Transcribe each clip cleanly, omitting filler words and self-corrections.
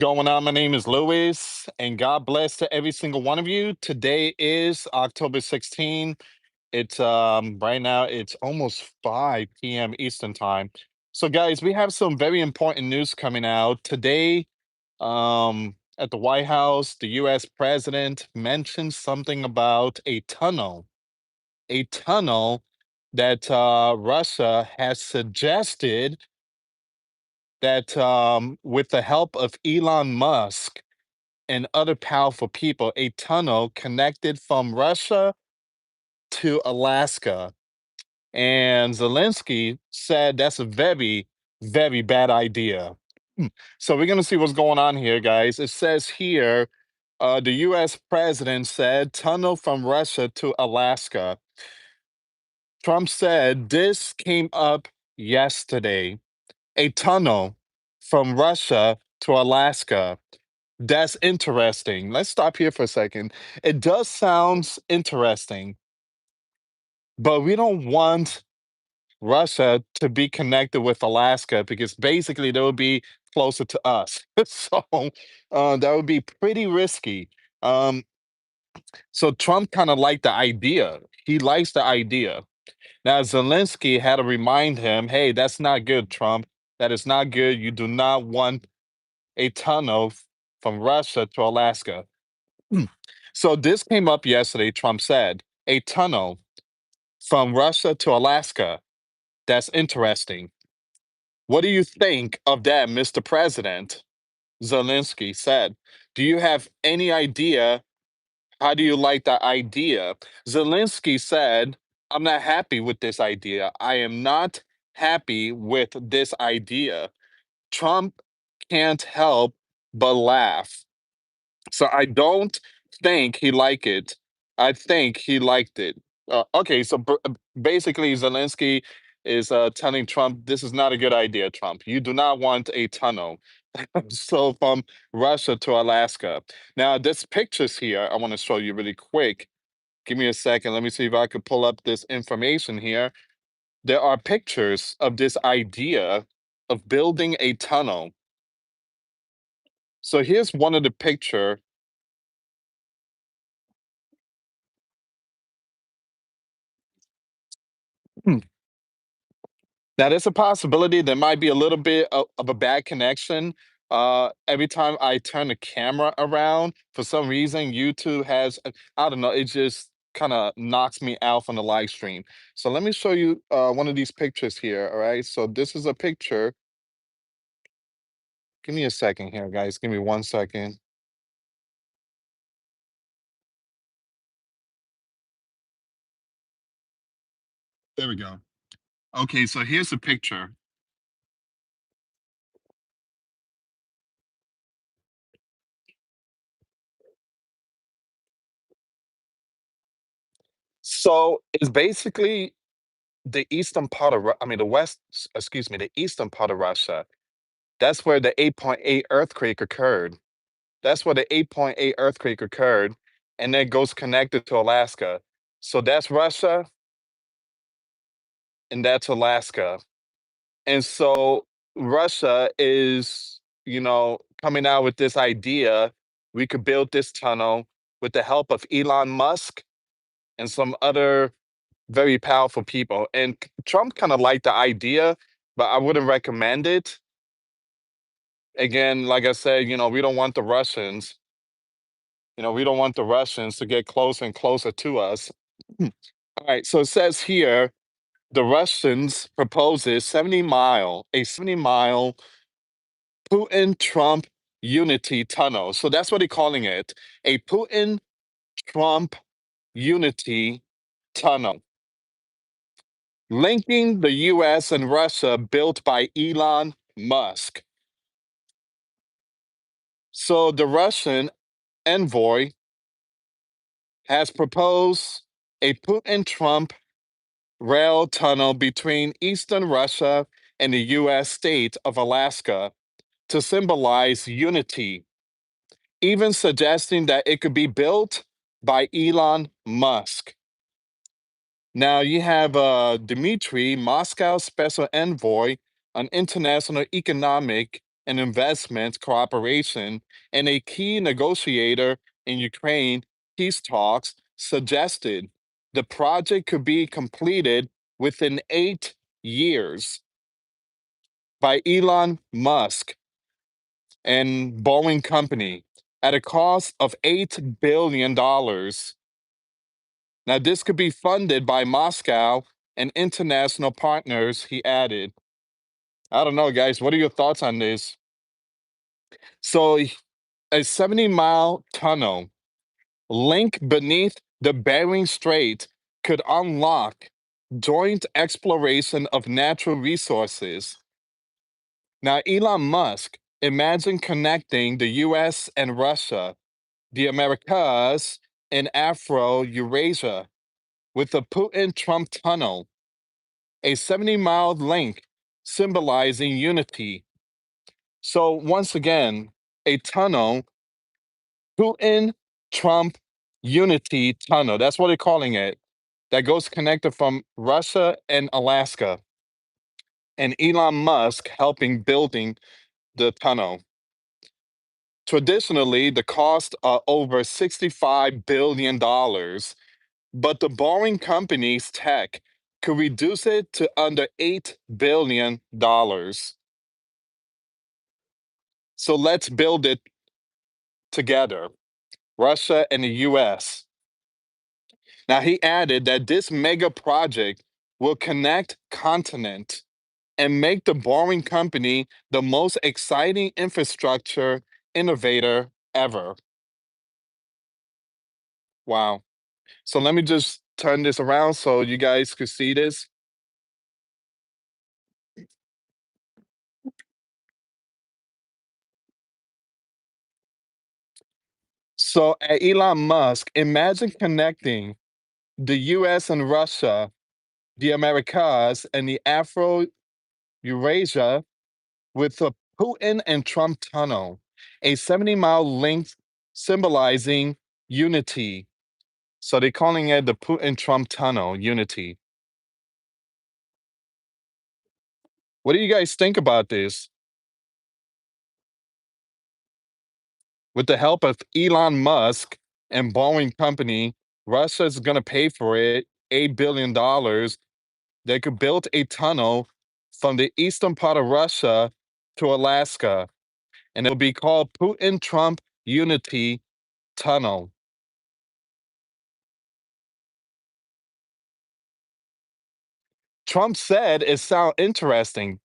Going on? My name is Louis, and God bless to every single one of you. Today is October 16. It's right now it's almost 5 p.m. Eastern time. So guys, we have some very important news coming out today. At the White House, the US president mentioned something about a tunnel that Russia has suggested that with the help of Elon Musk and other powerful people, a tunnel connected from Russia to Alaska. And Zelensky said that's a very, very bad idea. So we're going to see what's going on here, guys. It says here the US president said tunnel from Russia to Alaska. Trump said this came up yesterday. A tunnel from Russia to Alaska. That's interesting. Let's stop here for a second. It does sound interesting, but we don't want Russia to be connected with Alaska because basically they would be closer to us. So that would be pretty risky. Um, so Trump kind of liked the idea. He likes the idea. Now Zelensky had to remind him, hey, that's not good, Trump. That is not good. You do not want a tunnel from Russia to Alaska. Mm. So this came up yesterday, Trump said, a tunnel from Russia to Alaska. That's interesting. What do you think of that, Mr. President? Zelensky said. Do you have any idea? How do you like the idea? Zelensky said, I'm not happy with this idea. I am not happy with this idea. Trump can't help but laugh. So I don't think he liked it. I think he liked it. Okay, so basically, Zelensky is telling Trump, this is not a good idea, Trump. You do not want a tunnel. So from Russia to Alaska. Now, this pictures here, I want to show you really quick. Give me a second. Let me see if I could pull up this information here. There are pictures of this idea of building a tunnel. So here's one of the picture. Now, there's a possibility there might be a little bit of a bad connection. Every time I turn the camera around, for some reason, YouTube has, I don't know, it just kind of knocks me out from the live stream. So let me show you one of these pictures here. All right. So this is a picture. Give me a second here, guys. Give me 1 second. There we go. Okay. So here's the picture. So it's basically the eastern part of, I mean, the west, excuse me, the eastern part of Russia. That's where the 8.8 earthquake occurred. That's where the 8.8 earthquake occurred, and then goes connected to Alaska. So that's Russia, and that's Alaska. And so Russia is, coming out with this idea we could build this tunnel with the help of Elon Musk and some other very powerful people. And Trump kind of liked the idea, but I wouldn't recommend it. Again, like I said, we don't want the Russians. We don't want the Russians to get closer and closer to us. All right, so it says here the Russians proposes 70-mile Putin Trump unity tunnel. So that's what they're calling it, a Putin Trump unity tunnel, linking the US and Russia, built by Elon Musk. So the Russian envoy has proposed a Putin Trump rail tunnel between eastern Russia and the US state of Alaska to symbolize unity, even suggesting that it could be built by Elon Musk. Now you have Dmitry, Moscow special envoy on international economic and investment cooperation, and a key negotiator in Ukraine peace talks, suggested the project could be completed within 8 years by Elon Musk and Boeing Company at a cost of $8 billion. Now, this could be funded by Moscow and international partners, he added. I don't know, guys. What are your thoughts on this? So, a 70-mile tunnel link beneath the Bering Strait could unlock joint exploration of natural resources. Now, Elon Musk, imagine connecting the US and Russia, the Americas, and Afro Eurasia with the Putin Trump tunnel, a 70-mile link symbolizing unity. So, once again, a tunnel, Putin Trump unity tunnel, that's what they're calling it, that goes connected from Russia and Alaska, and Elon Musk helping building the tunnel. Traditionally, the cost are over $65 billion, but the Boring Company's tech could reduce it to under $8 billion. So let's build it together, Russia and the US. Now, he added that this mega project will connect continent and make the Boring Company the most exciting infrastructure innovator ever. Wow. So let me just turn this around so you guys could see this. So, Elon Musk, imagine connecting the US and Russia, the Americas, and the Afro Eurasia with the Putin and Trump tunnel, a 70-mile length symbolizing unity. So they're calling it the Putin Trump tunnel, unity. What do you guys think about this? With the help of Elon Musk and Boeing Company, Russia is going to pay for it $8 billion. They could build a tunnel from the eastern part of Russia to Alaska, and it will be called Putin Trump Unity Tunnel. Trump said it sounds interesting.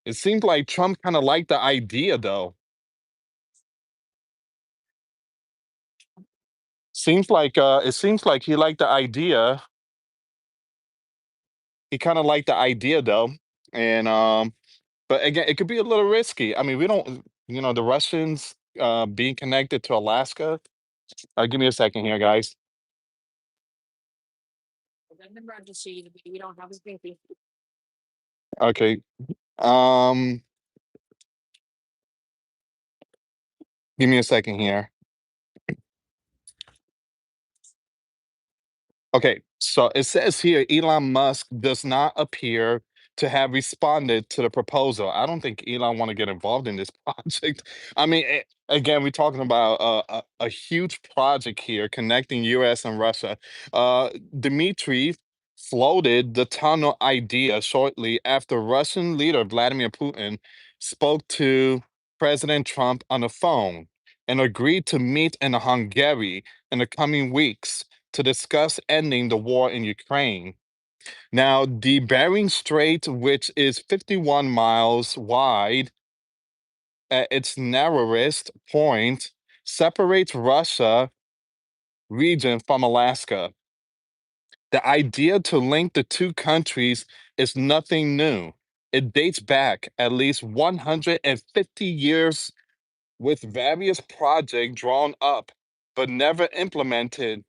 It seems like Trump kind of liked the idea, though. It seems like he liked the idea. He kind of liked the idea, though, and but again, it could be a little risky. I mean, we don't, the Russians being connected to Alaska. Give me a second here, guys. Okay. Um, Give me a second here. Okay, so it says here Elon Musk does not appear to have responded to the proposal. I don't think Elon want to get involved in this project. I mean, again, we're talking about a huge project here connecting U.S. and Russia. Dmitry floated the tunnel idea shortly after Russian leader Vladimir Putin spoke to President Trump on the phone and agreed to meet in Hungary in the coming weeks to discuss ending the war in Ukraine. Now, the Bering Strait, which is 51 miles wide at its narrowest point, separates Russia region from Alaska. The idea to link the two countries is nothing new. It dates back at least 150 years with various projects drawn up but never implemented.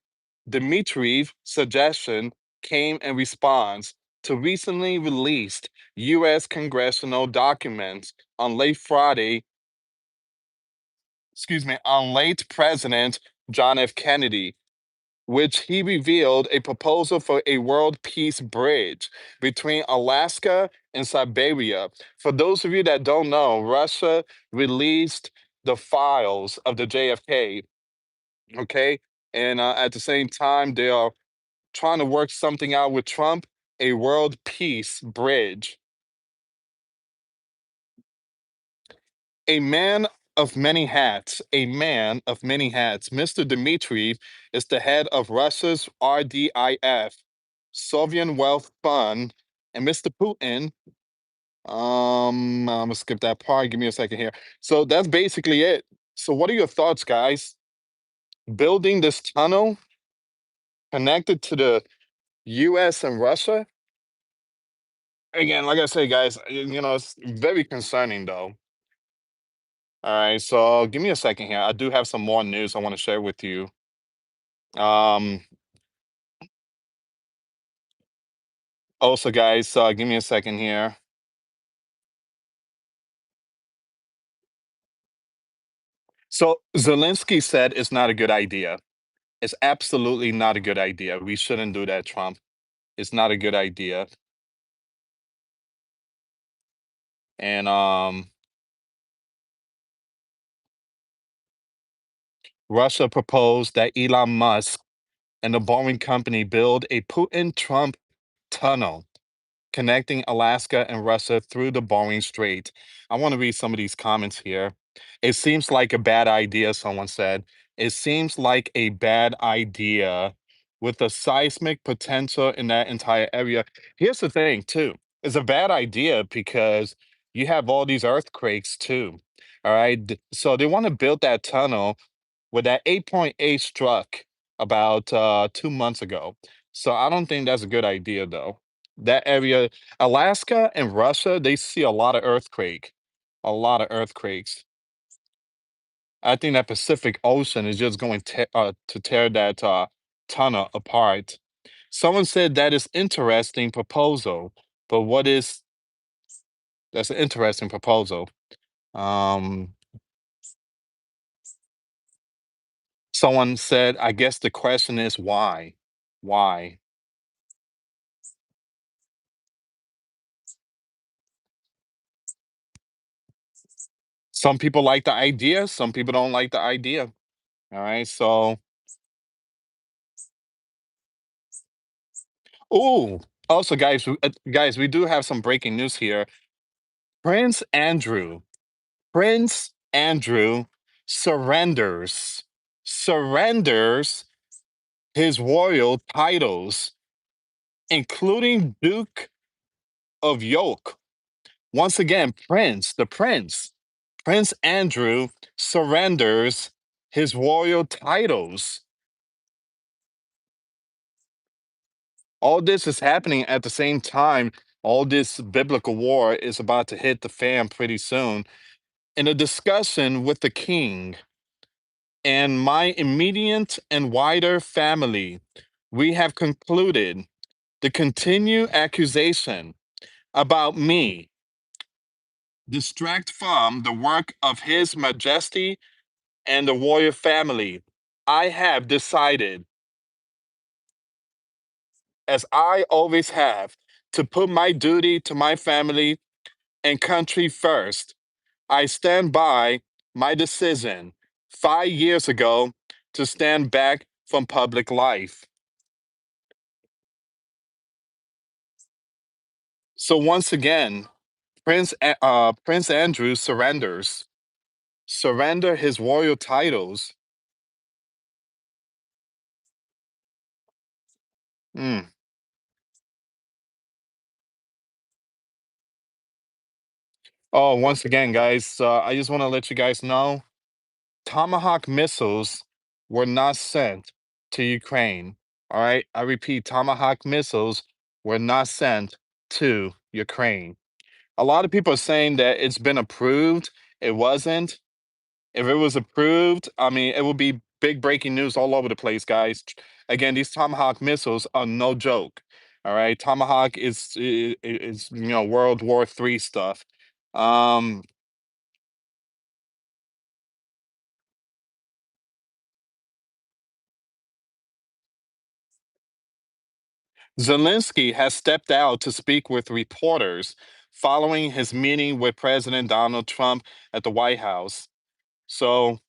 Dmitriev suggestion came in response to recently released U.S. congressional documents on late President John F. Kennedy. which he revealed a proposal for a world peace bridge between Alaska and Siberia. For those of you that don't know, Russia released the files of the JFK, okay? And at the same time, they are trying to work something out with Trump, a world peace bridge. A man of many hats, a man of many hats. Mr. Dmitry is the head of Russia's RDIF, Sovereign Wealth Fund, and Mr. Putin. I'm gonna skip that part. Give me a second here. So that's basically it. So, what are your thoughts, guys? Building this tunnel connected to the US and Russia? Again, like I say, guys, it's very concerning though. All right, so give me a second here. I do have some more news I want to share with you. Um, Also, guys, give me a second here. So Zelensky said it's not a good idea. It's absolutely not a good idea. We shouldn't do that, Trump. It's not a good idea. And Russia proposed that Elon Musk and the Boeing company build a Putin-Trump tunnel connecting Alaska and Russia through the Bering Strait. I want to read some of these comments here. It seems like a bad idea, someone said. It seems like a bad idea with the seismic potential in that entire area. Here's the thing, too. It's a bad idea because you have all these earthquakes, too. All right. So they want to build that tunnel where that 8.8 struck about 2 months ago. So I don't think that's a good idea, though. That area, Alaska and Russia, they see a lot of earthquakes. I think that Pacific Ocean is just going to tear that tunnel apart. Someone said that is interesting proposal, but what is that's an interesting proposal. Um, Someone said, I guess the question is why? Why? Some people like the idea, some people don't like the idea. All right. So, oh, also, guys, we do have some breaking news here. Prince Andrew, Prince Andrew surrenders his royal titles, including Duke of York. Once again, Prince Andrew surrenders his royal titles. All this is happening at the same time. All this biblical war is about to hit the fan pretty soon. In a discussion with the king and my immediate and wider family, we have concluded the continued accusation about me distract from the work of His Majesty and the royal family. I have decided, as I always have, to put my duty to my family and country first. I stand by my decision 5 years ago to stand back from public life. So once again, Prince Andrew surrender his royal titles. Mm. Oh, once again, guys, I just want to let you guys know Tomahawk missiles were not sent to Ukraine. All right. I repeat, Tomahawk missiles were not sent to Ukraine. A lot of people are saying that it's been approved. It wasn't. If it was approved, I mean, it would be big breaking news all over the place, guys. Again, these Tomahawk missiles are no joke. All right. Tomahawk is World War III stuff. Um, Zelensky has stepped out to speak with reporters following his meeting with President Donald Trump at the White House. So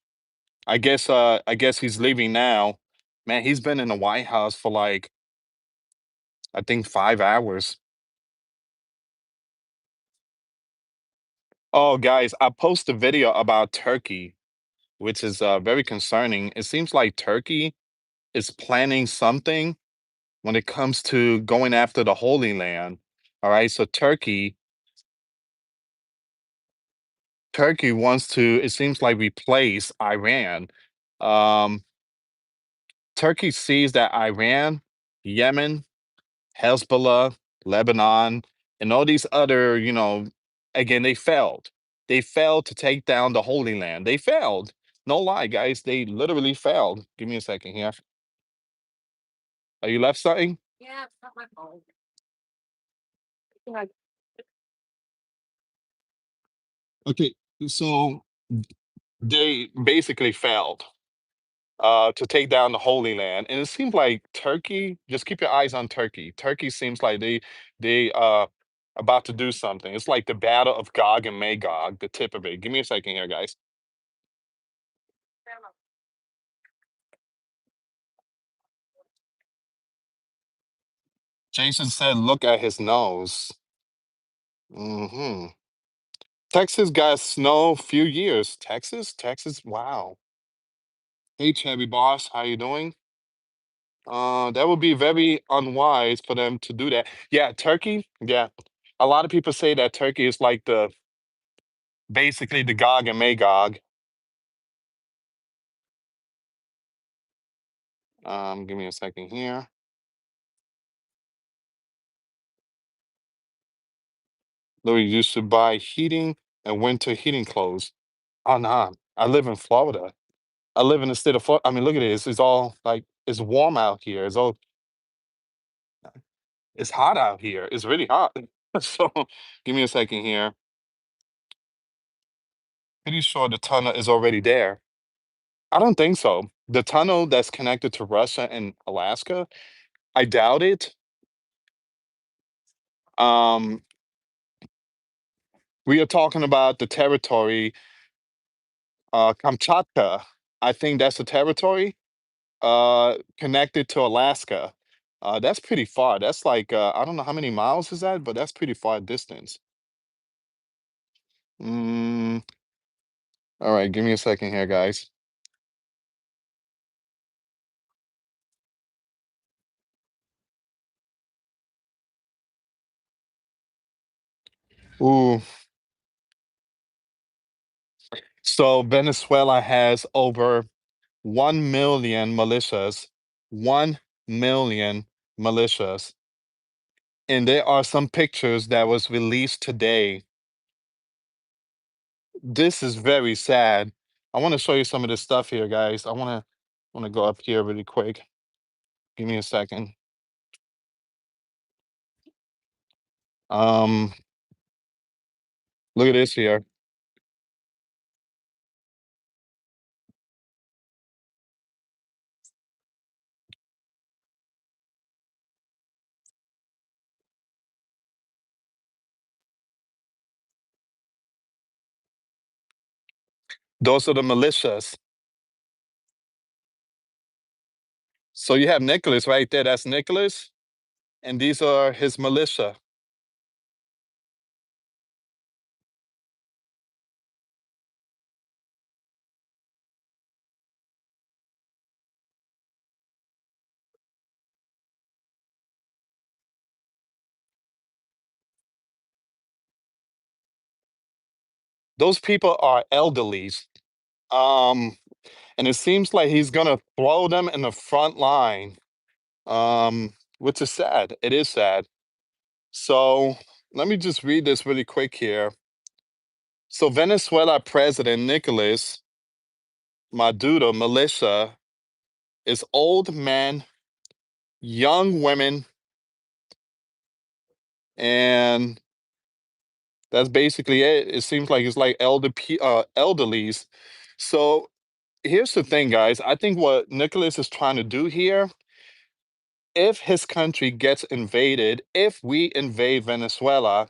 I guess he's leaving now. Man, he's been in the White House for like I think 5 hours. Oh, guys, I posted a video about Turkey, which is very concerning. It seems like Turkey is planning something when it comes to going after the Holy Land. All right, so Turkey wants to, it seems like, replace Iran. Um, Turkey sees that Iran, Yemen, Hezbollah, Lebanon, and all these other, again, they failed. They failed to take down the Holy Land. They failed. No lie, guys. They literally failed. Give me a second here. Are you left something? Okay, so they basically failed to take down the Holy Land, and it seems like Turkey. Just keep your eyes on Turkey. Turkey seems like they about to do something. It's like the battle of Gog and Magog, the tip of it. Give me a second here, guys. Jason said, "Look at his nose." Texas got snow few years. Texas. Wow. Hey, Chubby Boss, how you doing? That would be very unwise for them to do that. Yeah, Turkey. Yeah, a lot of people say that Turkey is like the basically the Gog and Magog. Give me a second here. Louis used to buy heating and winter heating clothes. Oh no, I live in Florida. I live in the state of Florida. I mean, look at this. It's all like it's warm out here. It's hot out here. It's really hot. So give me a second here. Pretty sure the tunnel is already there. I don't think so. The tunnel that's connected to Russia and Alaska, I doubt it. Um, we are talking about the territory, Kamchatka. I think that's a territory connected to Alaska. That's pretty far. That's like I don't know how many miles is that, but that's pretty far distance. Mm, all right, give me a second here, guys. Ooh, so Venezuela has over 1 million militias, 1 million militias. And there are some pictures that was released today. This is very sad. I want to show you some of this stuff here, guys. I want to go up here really quick. Give me a second. Um, Look at this here. Those are the militias. So you have Nicholas right there. That's Nicholas, and these are his militia. Those people are elderlies. Um, and it seems like he's gonna throw them in the front line, which is sad. It is sad. So let me just read this really quick here. So Venezuela President Nicolas Maduro militia is old men, young women, and that's basically it. It seems like it's like elderlies. So here's the thing, guys. I think what Nicholas is trying to do here if his country gets invaded, if we invade Venezuela,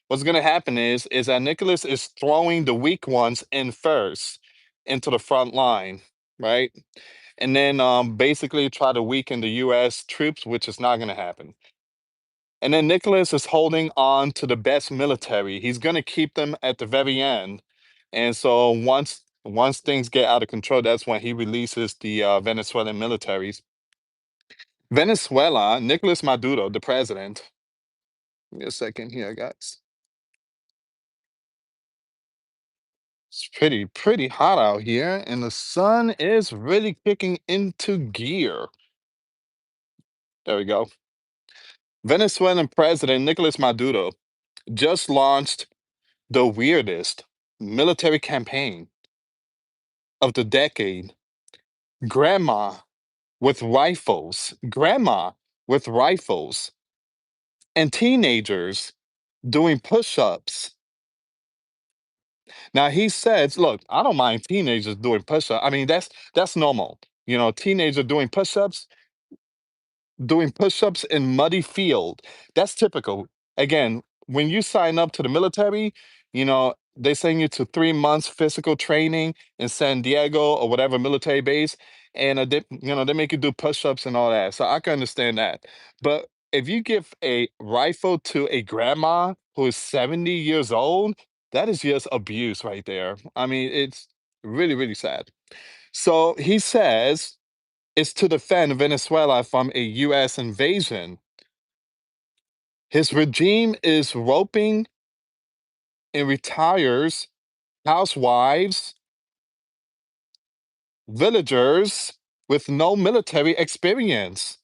what's going to happen is that Nicholas is throwing the weak ones in first into the front line, right? And then basically try to weaken the U.S. troops, which is not going to happen. And then Nicholas is holding on to the best military. He's going to keep them at the very end. And so once things get out of control, that's when he releases the Venezuelan militaries. Venezuela, Nicolas Maduro, the president. Give me a second here, guys. It's pretty hot out here, and the sun is really kicking into gear. There we go. Venezuelan President Nicolas Maduro just launched the weirdest military campaign of the decade. Grandma grandma with rifles, and teenagers doing push-ups. Now he says, "Look, I don't mind teenagers doing push-ups. I mean, that's normal. You know, teenager doing push-ups in muddy field. That's typical. Again, when you sign up to the military, you know, they send you to 3 months physical training in Santiago or whatever military base, and they make you do push-ups and all that. So I can understand that. But if you give a rifle to a grandma who is 70 years old, that is just abuse right there. I mean, it's really sad. So he says is to defend Venezuela from a US invasion. His regime is roping and retires housewives, villagers with no military experience.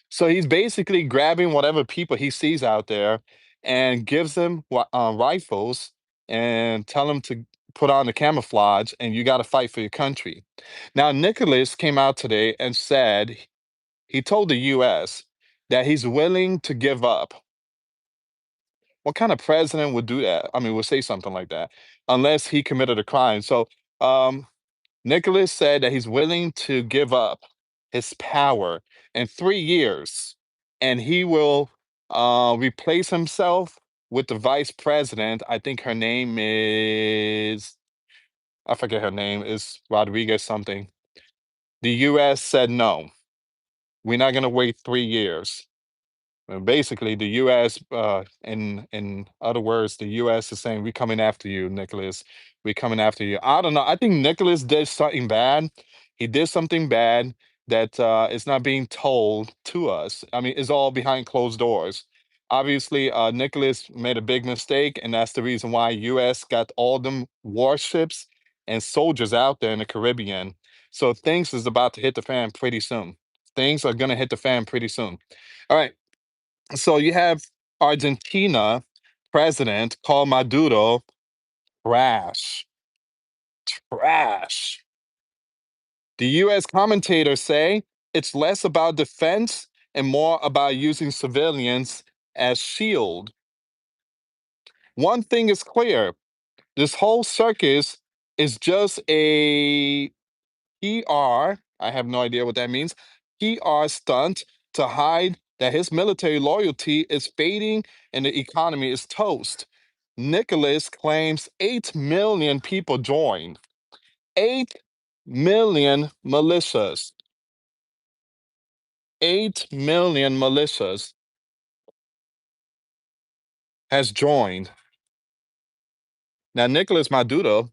So he's basically grabbing whatever people he sees out there and gives them rifles and tell them to put on the camouflage and you got to fight for your country. Now, Nicholas came out today and said he told the US that he's willing to give up. What kind of president would do that? I mean, would say something like that unless he committed a crime. So, um, Nicholas said that he's willing to give up his power in 3 years, and he will replace himself with the vice president. I think her name is, I forget her name, is Rodriguez something. The US said no, we're not going to wait 3 years. Basically, the U.S. In other words, the U.S. is saying, "We're coming after you, Nicholas. We're coming after you." I don't know. I think Nicholas did something bad. He did something bad that is not being told to us. I mean, it's all behind closed doors. Obviously, Nicholas made a big mistake, and that's the reason why U.S. got all them warships and soldiers out there in the Caribbean. So things is about to hit the fan pretty soon. Things are gonna hit the fan pretty soon. All right. So you have Argentina president call Maduro trash. Trash. The US commentators say it's less about defense and more about using civilians as shield. One thing is clear, this whole circus is just a PR, I have no idea what that means, PR stunt to hide that his military loyalty is fading and the economy is toast. Nicholas claims 8 million people joined. 8 million militias. 8 million militias has joined. Now, Nicolas Maduro,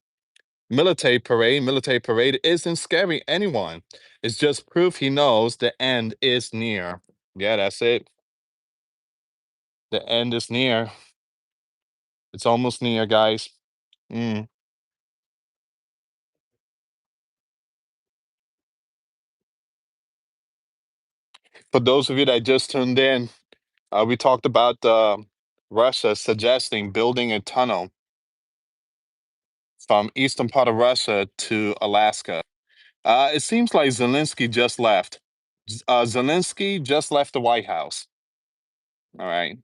military parade isn't scaring anyone. It's just proof he knows the end is near. Yeah, that's it. The end is near. It's almost near, guys. Mm. For those of you that just tuned in, we talked about Russia suggesting building a tunnel from eastern part of Russia to Alaska. It seems like Zelensky just left. Zelensky just left the White House. All right.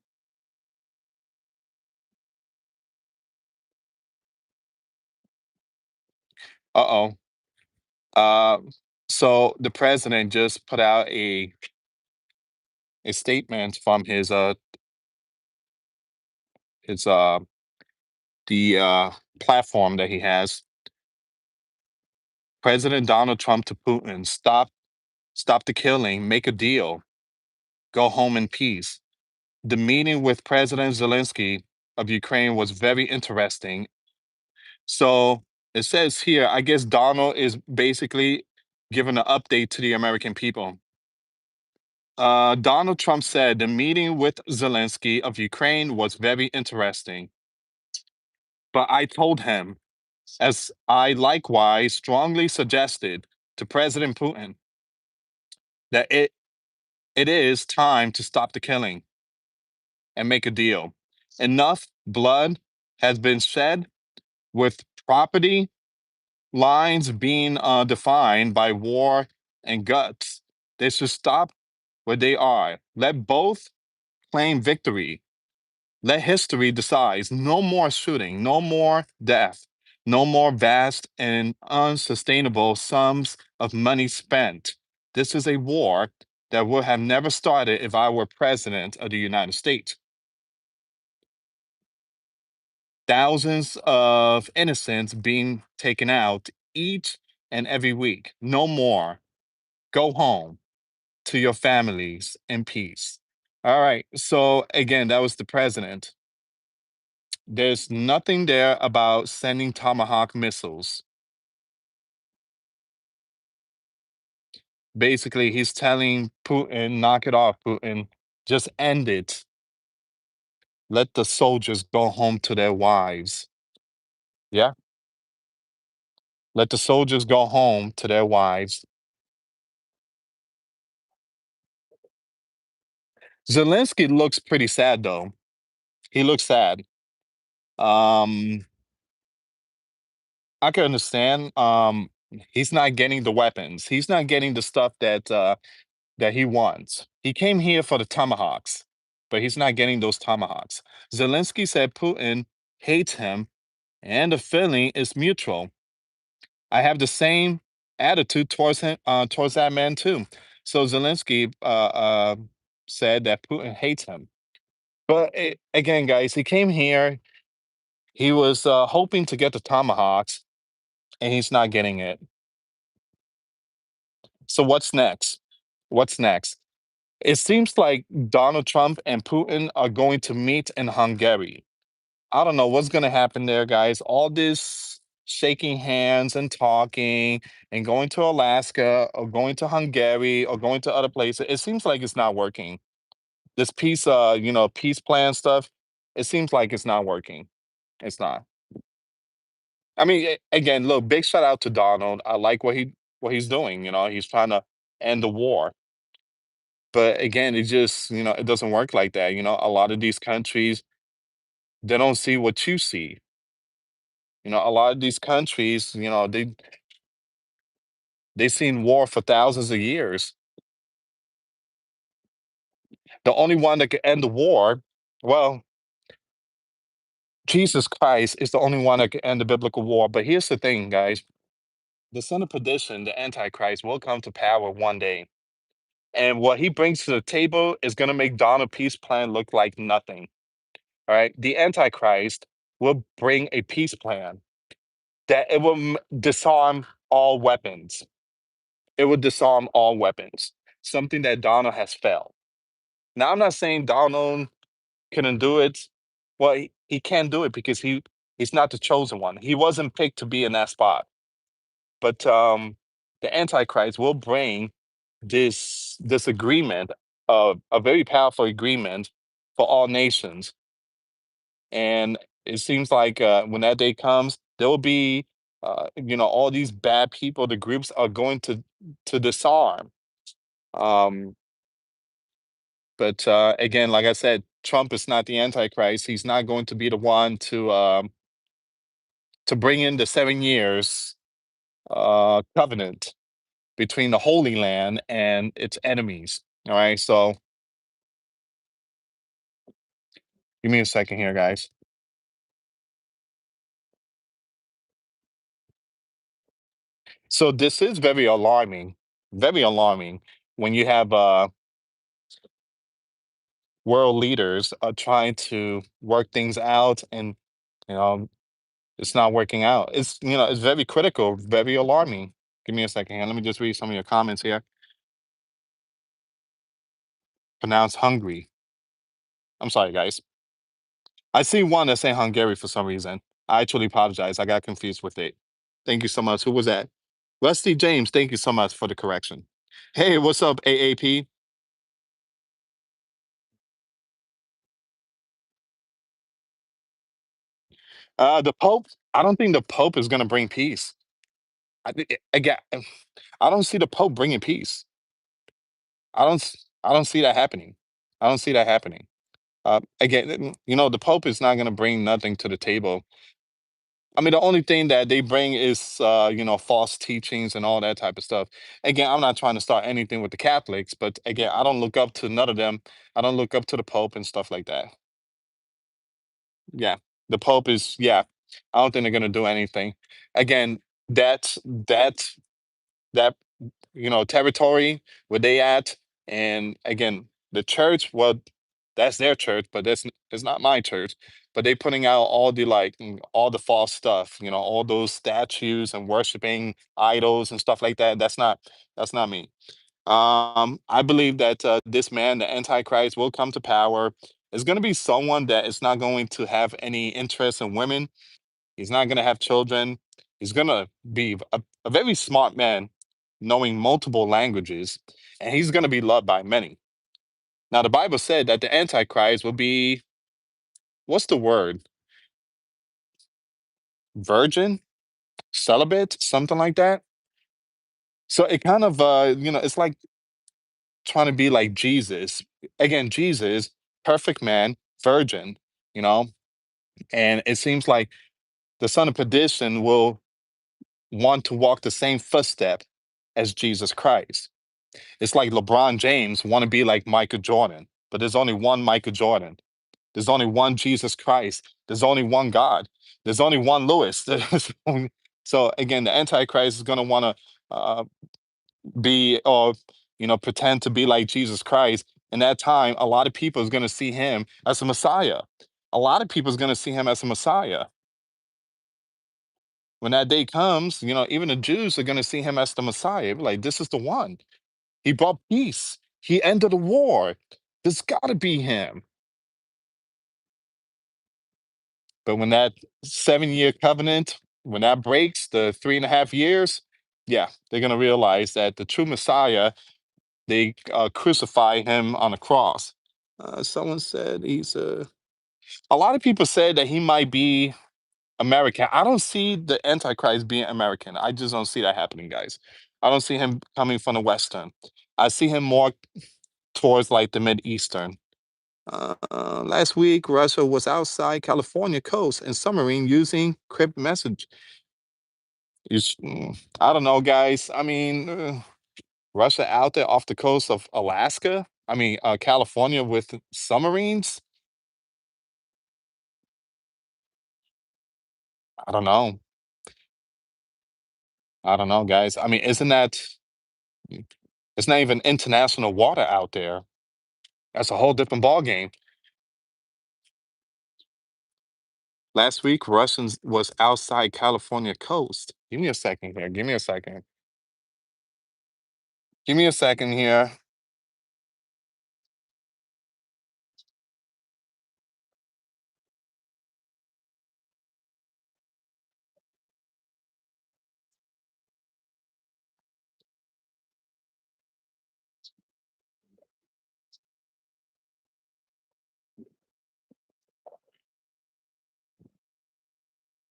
Uh-oh. Uh, so the president just put out a statement from his the platform that he has. President Donald Trump to Putin: stop the killing, make a deal, go home in peace. The meeting with President Zelensky of Ukraine was very interesting. So it says here, I guess Donald is basically giving an update to the American people. Donald Trump said the meeting with Zelensky of Ukraine was very interesting, but I told him, as I likewise strongly suggested to President Putin, that it is time to stop the killing and make a deal. Enough blood has been shed, with property lines being defined by war and guts. They should stop where they are. Let both claim victory. Let history decide. No more shooting, no more death, no more vast and unsustainable sums of money spent. This is a war that would have never started if I were president of the United States. Thousands of innocents being taken out each and every week. No more. Go home to your families in peace. All right. So, again, that was the president. There's nothing there about sending Tomahawk missiles. Basically, he's telling Putin, knock it off, Putin. Just end it. Let the soldiers go home to their wives. Yeah. Let the soldiers go home to their wives. Zelensky looks pretty sad, though. He looks sad. Um, I can understand. He's not getting the weapons. He's not getting the stuff that he wants. He came here for the tomahawks, but he's not getting those tomahawks. Zelensky said Putin hates him, and the feeling is mutual. I have the same attitude towards him, towards that man too. So Zelensky said that Putin hates him. But again, guys, he came here. He was hoping to get the tomahawks, and he's not getting it. So what's next? What's next? It seems like Donald Trump and Putin are going to meet in Hungary. I don't know what's going to happen there, guys. All this shaking hands and talking and going to Alaska or going to Hungary or going to other places. It seems like it's not working. This peace, peace plan stuff, it seems like it's not working. It's not. I mean, again, look, big shout out to Donald. I like what he's doing. He's trying to end the war. But again, it just, it doesn't work like that. A lot of these countries, they don't see what you see. A lot of these countries, they've seen war for thousands of years. The only one that could end the war, well, Jesus Christ is the only one that could end the biblical war. But here's the thing, guys. The son of perdition, the Antichrist, will come to power one day. And what he brings to the table is going to make Donald peace plan look like nothing. All right. The Antichrist will bring a peace plan that it will disarm all weapons. It would disarm all weapons, something that Donald has failed. Now, I'm not saying Donald couldn't do it. Well, he can't do it because he's not the chosen one. He wasn't picked to be in that spot. But the Antichrist will bring this agreement, a very powerful agreement for all nations. And it seems like when that day comes, there will be, all these bad people. The groups are going to disarm. Um, but again, like I said, Trump is not the Antichrist. He's not going to be the one to bring in the 7 years covenant between the Holy Land and its enemies. All right, so give me a second here, guys. So this is very alarming when you have world leaders are trying to work things out, and you know it's not working out. It's it's very critical, very alarming. Give me a second here. Let me just read some of your comments here. Pronounce hungry. I'm sorry, guys. I see one that's saying Hungary for some reason. I truly apologize. I got confused with it. Thank you so much. Who was that? Rusty James. Thank you so much for the correction. Hey, what's up, AAP? The Pope. I don't think the Pope is going to bring peace. Again, I don't see the Pope bringing peace. I don't see that happening. I don't see that happening. Again, the Pope is not going to bring nothing to the table. I mean, the only thing that they bring is, false teachings and all that type of stuff. Again, I'm not trying to start anything with the Catholics, but again, I don't look up to none of them. I don't look up to the Pope and stuff like that. Yeah, the Pope is, yeah. I don't think they're going to do anything. Again, that that territory where they at, and again, the church, well, that's their church, but it's not my church. But they putting out all the all the false stuff, all those statues and worshiping idols and stuff like that. That's not me. I believe that this man, the Antichrist, will come to power. It's going to be someone that is not going to have any interest in women. He's not going to have children. He's going to be a very smart man, knowing multiple languages, and he's going to be loved by many. Now, the Bible said that the Antichrist will be, what's the word? Virgin, celibate, something like that. So it kind of, it's like trying to be like Jesus. Again, Jesus, perfect man, virgin, you know, and it seems like the son of perdition will want to walk the same footstep as Jesus Christ. It's like LeBron James want to be like Michael Jordan, but there's only one Michael Jordan. There's only one Jesus Christ. There's only one God. There's only one Lewis. So again, the Antichrist is going to want to be or pretend to be like Jesus Christ. In that time, a lot of people is going to see him as a Messiah. A lot of people is going to see him as a Messiah. When that day comes, even the Jews are going to see him as the Messiah. Like, this is the one. He brought peace. He ended the war. This got to be him. But when that 7-year covenant, when that breaks, the 3.5 years, yeah, they're going to realize that the true Messiah, they crucify him on a cross. Someone said a lot of people said that he might be American. I don't see the Antichrist being American. I just don't see that happening, guys. I don't see him coming from the Western. I see him more towards like the Mid Eastern. Last week, Russia was outside California coast and submarine using crypt message. I don't know, guys. I mean, Russia out there off the coast of Alaska. I mean, California with submarines. I don't know. I don't know, guys. I mean, isn't that? It's not even international water out there. That's a whole different ball game. Last week, Russians was outside California coast. Give me a second here. Give me a second. Give me a second here.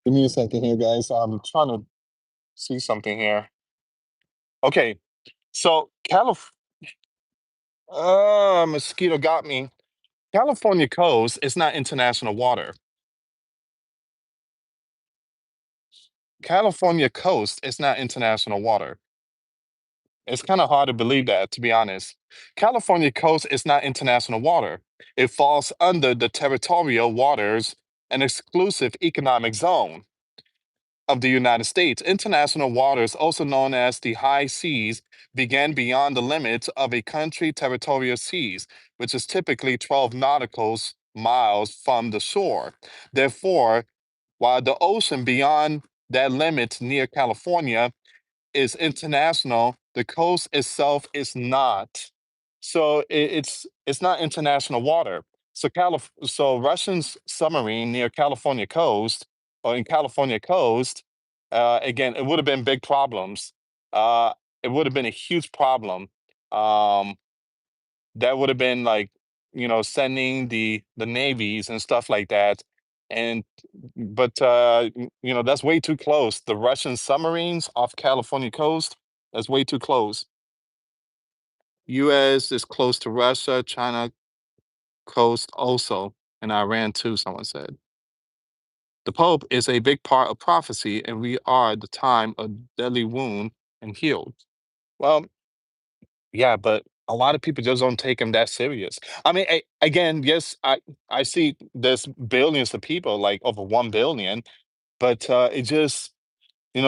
Give me a second here, guys. I'm trying to see something here. Okay, so mosquito got me. California coast is not international water. California coast is not international water. It's kind of hard to believe that, to be honest. California coast is not international water. It falls under the territorial waters, an exclusive economic zone. of the United States. International waters, also known as the high seas, begin beyond the limits of a country territorial seas, which is typically 12 nautical miles from the shore. Therefore, while the ocean beyond that limit near California is international, the coast itself is not. So it's not international water. So Russian's submarine near California coast or in California coast, again, it would have been big problems. Uh, it would have been a huge problem. Um, that would have been like, sending the navies and stuff like that. And but that's way too close. The Russian submarines off California coast, that's way too close. US is close to Russia, China coast also, and Iran too, someone said. The Pope is a big part of prophecy, and we are at the time of deadly wound and healed. Well, yeah, but a lot of people just don't take him that serious. I mean, again, yes, I see there's billions of people, like over 1 billion, but it just,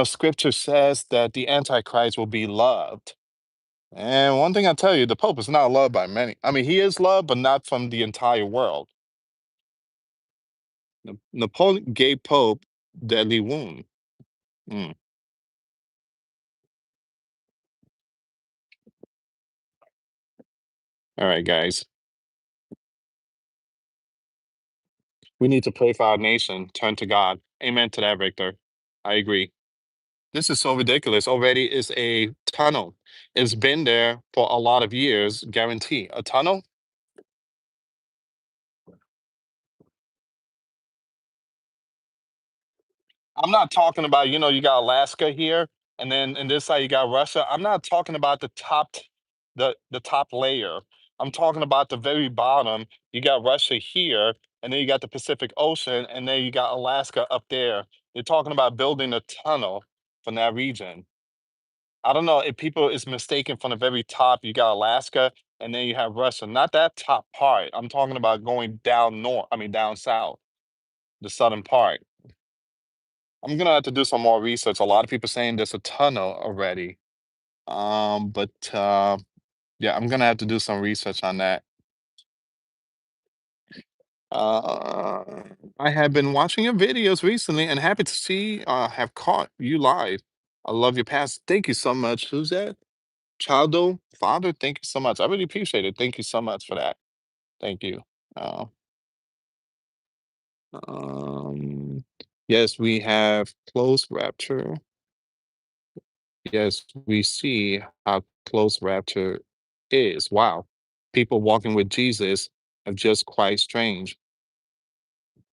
Scripture says that the Antichrist will be loved. And one thing I tell you, the Pope is not loved by many. I mean, he is loved, but not from the entire world. Napoleon gave Pope deadly wound. Mm. All right, guys, we need to pray for our nation. Turn to God. Amen to that, Victor. I agree. This is so ridiculous. Already is a tunnel. It's been there for a lot of years, guarantee. A tunnel? I'm not talking about, you got Alaska here, and then in this side you got Russia. I'm not talking about the top layer. I'm talking about the very bottom. You got Russia here, and then you got the Pacific Ocean, and then you got Alaska up there. You're talking about building a tunnel from that region. I don't know if people is mistaken from the very top. You got Alaska, and then you have Russia. Not that top part. I'm talking about going down north. I mean down south, the southern part. I'm gonna have to do some more research. A lot of people saying there's a tunnel already. But yeah, I'm gonna have to do some research on that. Uh, I have been watching your videos recently and happy to see have caught you live. I love your past. Thank you so much. Who's that? Childo Father, thank you so much. I really appreciate it. Thank you so much for that. Thank you. Uh, um, yes, we have close rapture. Yes, we see how close rapture is. Wow. People walking with Jesus are just quite strange.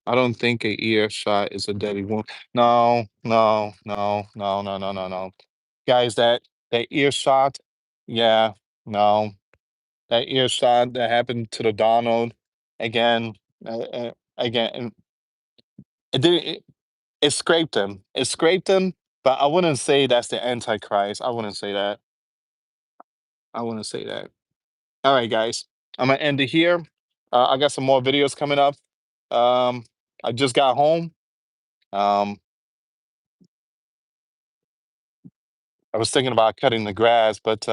I don't think a earshot is a deadly wound. No, no, no, no, no, no, no, no. Guys, that earshot, yeah, no. That earshot that happened to the Donald again, again, it didn't. It scraped him. It scraped him, but I wouldn't say that's the Antichrist. I wouldn't say that. I wouldn't say that. All right, guys, I'm gonna end it here. I got some more videos coming up. Um, I just got home. Um, I was thinking about cutting the grass, but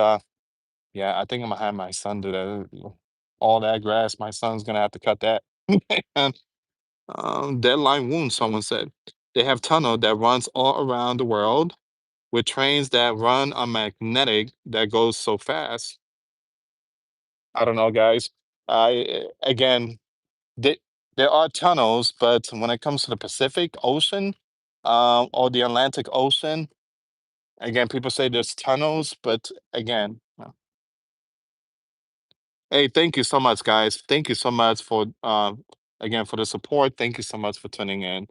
yeah, I think I'm gonna have my son do that. All that grass, my son's gonna have to cut that. And deadline wound, someone said. They have tunnel that runs all around the world with trains that run on magnetic that goes so fast. I don't know, guys. Again, They, there are tunnels, but when it comes to the Pacific Ocean, or the Atlantic Ocean, again, people say there's tunnels, but again, hey, thank you so much, guys. Thank you so much for again for the support. Thank you so much for tuning in.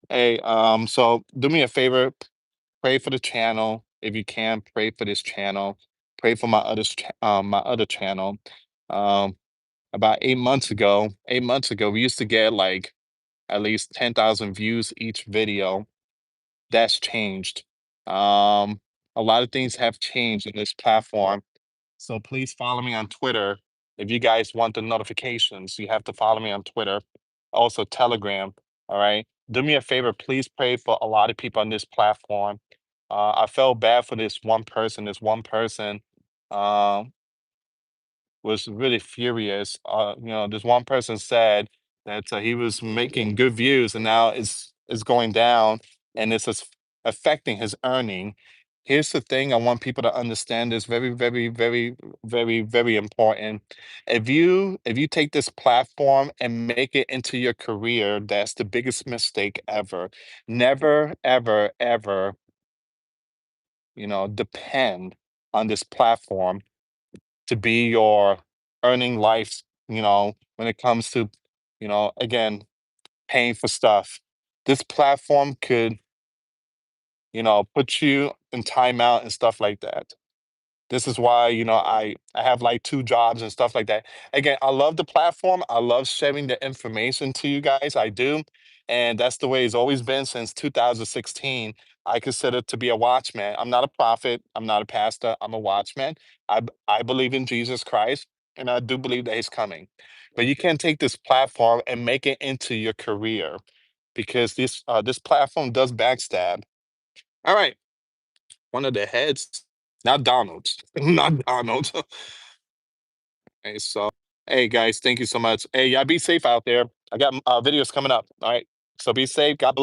Hey, so do me a favor, pray for the channel if you can. Pray for this channel. Pray for my other channel. Um, about 8 months ago, 8 months ago, we used to get like at least 10,000 views each video. That's changed. Um, a lot of things have changed in this platform. So please follow me on Twitter. If you guys want the notifications, you have to follow me on Twitter. Also Telegram. All right. do me a favor, please pray for a lot of people on this platform. I felt bad for this one person. This one person um, was really furious. This one person said that he was making good views, and now it's going down, and affecting his earning. Here's the thing: I want people to understand this very, very, very, very, very important. If you take this platform and make it into your career, that's the biggest mistake ever. Never, ever, ever, depend on this platform to be your earning life, when it comes to, again, paying for stuff. This platform could, put you in timeout and stuff like that. This is why, I have like two jobs and stuff like that. Again, I love the platform. I love sharing the information to you guys. I do. And that's the way it's always been since 2016. I consider to be a watchman. I'm not a prophet. I'm not a pastor. I'm a watchman. I believe in Jesus Christ, and I do believe that he's coming. But you can't take this platform and make it into your career, because this platform does backstab. All right, one of the heads, not Donald's, not Donald. Okay, so hey guys, thank you so much. Hey, y'all be safe out there. I got videos coming up. All right, so be safe. God bless.